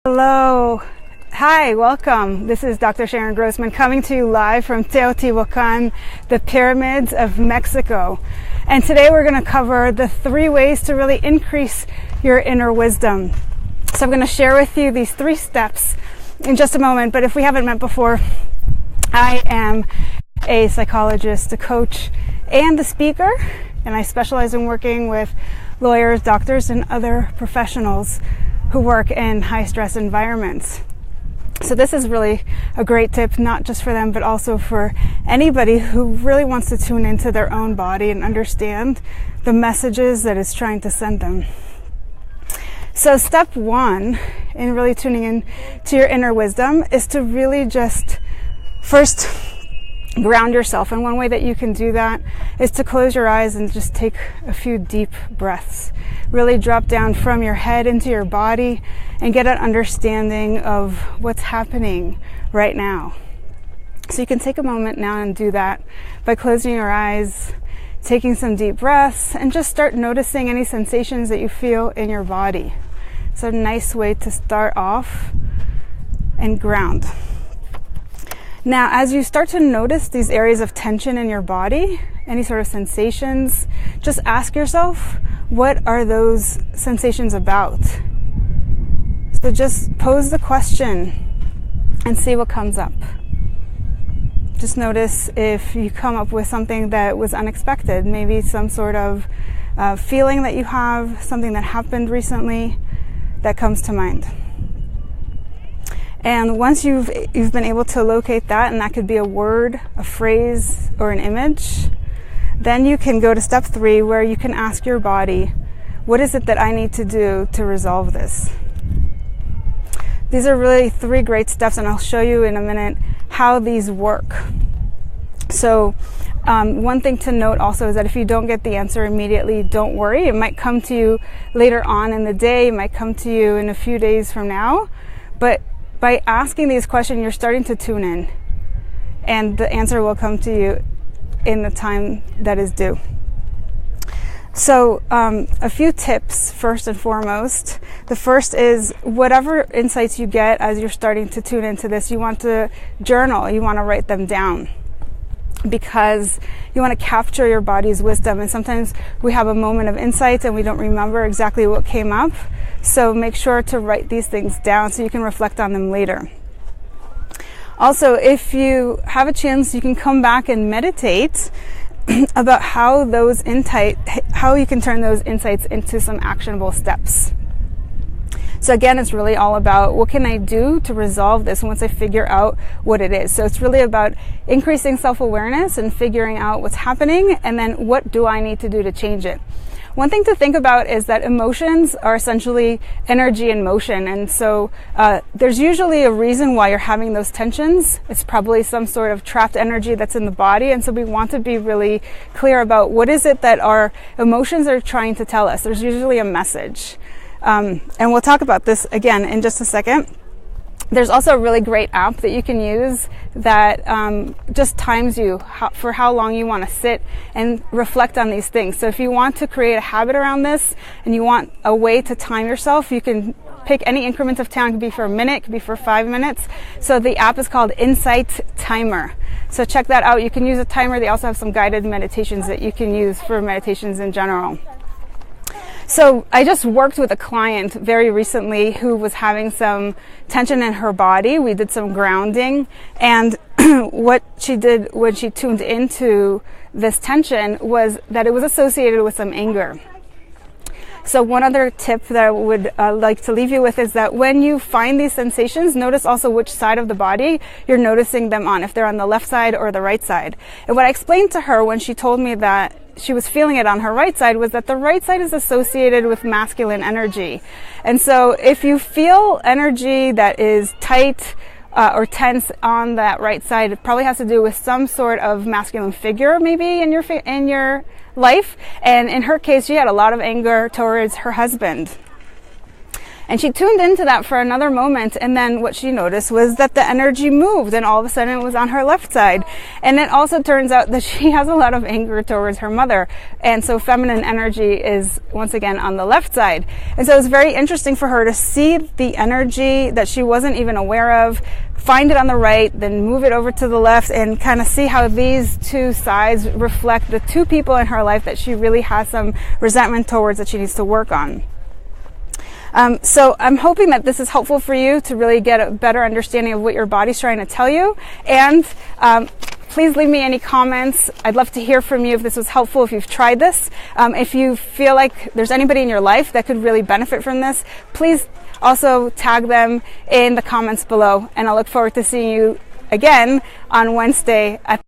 Hello. Hi, welcome. This is Dr. Sharon Grossman coming to you live from Teotihuacan, the pyramids of Mexico. And today we're going to cover the 3 ways to really increase your inner wisdom. So I'm going to share with you these 3 steps in just a moment. But if we haven't met before, I am a psychologist, a coach, and a speaker. And I specialize in working with lawyers, doctors, and other professionals who work in high-stress environments. So this is really a great tip, not just for them, but also for anybody who really wants to tune into their own body and understand the messages that it's trying to send them. So step 1 in really tuning in to your inner wisdom is to really just first ground yourself. And one way that you can do that is to close your eyes and just take a few deep breaths. Really drop down from your head into your body and get an understanding of what's happening right now. So you can take a moment now and do that by closing your eyes, taking some deep breaths, and just start noticing any sensations that you feel in your body. So a nice way to start off and ground. Now, as you start to notice these areas of tension in your body, any sort of sensations, just ask yourself, what are those sensations about? So just pose the question and see what comes up. Just notice if you come up with something that was unexpected, maybe some sort of feeling that you have, something that happened recently that comes to mind. And once you've been able to locate that, and that could be a word, a phrase, or an image, then you can go to step 3, where you can ask your body, what is it that I need to do to resolve this? These are really 3 great steps, and I'll show you in a minute how these work. So one thing to note also is that if you don't get the answer immediately, don't worry. It might come to you later on in the day. It might come to you in a few days from now. But by asking these questions, you're starting to tune in, and the answer will come to you in the time that is due. So a few tips first and foremost. The first is whatever insights you get as you're starting to tune into this, you want to journal, you want to write them down, because you want to capture your body's wisdom. And sometimes we have a moment of insight and we don't remember exactly what came up. So make sure to write these things down so you can reflect on them later. Also, if you have a chance, you can come back and meditate about how you can turn those insights into some actionable steps. So again, it's really all about what can I do to resolve this once I figure out what it is. So it's really about increasing self-awareness and figuring out what's happening, and then what do I need to do to change it. One thing to think about is that emotions are essentially energy in motion. And so there's usually a reason why you're having those tensions. It's probably some sort of trapped energy that's in the body. And so we want to be really clear about what is it that our emotions are trying to tell us. There's usually a message. And we'll talk about this again in just a second. There's also a really great app that you can use that just times you for how long you want to sit and reflect on these things. So if you want to create a habit around this and you want a way to time yourself, you can pick any increment of time. It could be for a minute, it could be for 5 minutes. So the app is called Insight Timer. So check that out. You can use a timer. They also have some guided meditations that you can use for meditations in general. So I just worked with a client very recently who was having some tension in her body. We did some grounding, and what she did when she tuned into this tension was that it was associated with some anger. So one other tip that I would like to leave you with is that when you find these sensations, notice also which side of the body you're noticing them on, if they're on the left side or the right side. And what I explained to her when she told me that she was feeling it on her right side was that the right side is associated with masculine energy. And so if you feel energy that is tight or tense on that right side, it probably has to do with some sort of masculine figure maybe in your life. And in her case, she had a lot of anger towards her husband. And she tuned into that for another moment, and then what she noticed was that the energy moved, and all of a sudden it was on her left side. And it also turns out that she has a lot of anger towards her mother, and so feminine energy is once again on the left side. And so it's very interesting for her to see the energy that she wasn't even aware of, find it on the right, then move it over to the left, and kind of see how these two sides reflect the two people in her life that she really has some resentment towards that she needs to work on. So I'm hoping that this is helpful for you to really get a better understanding of what your body's trying to tell you. And please leave me any comments. I'd love to hear from you if this was helpful, if you've tried this. If you feel like there's anybody in your life that could really benefit from this, please also tag them in the comments below. And I look forward to seeing you again on Wednesday at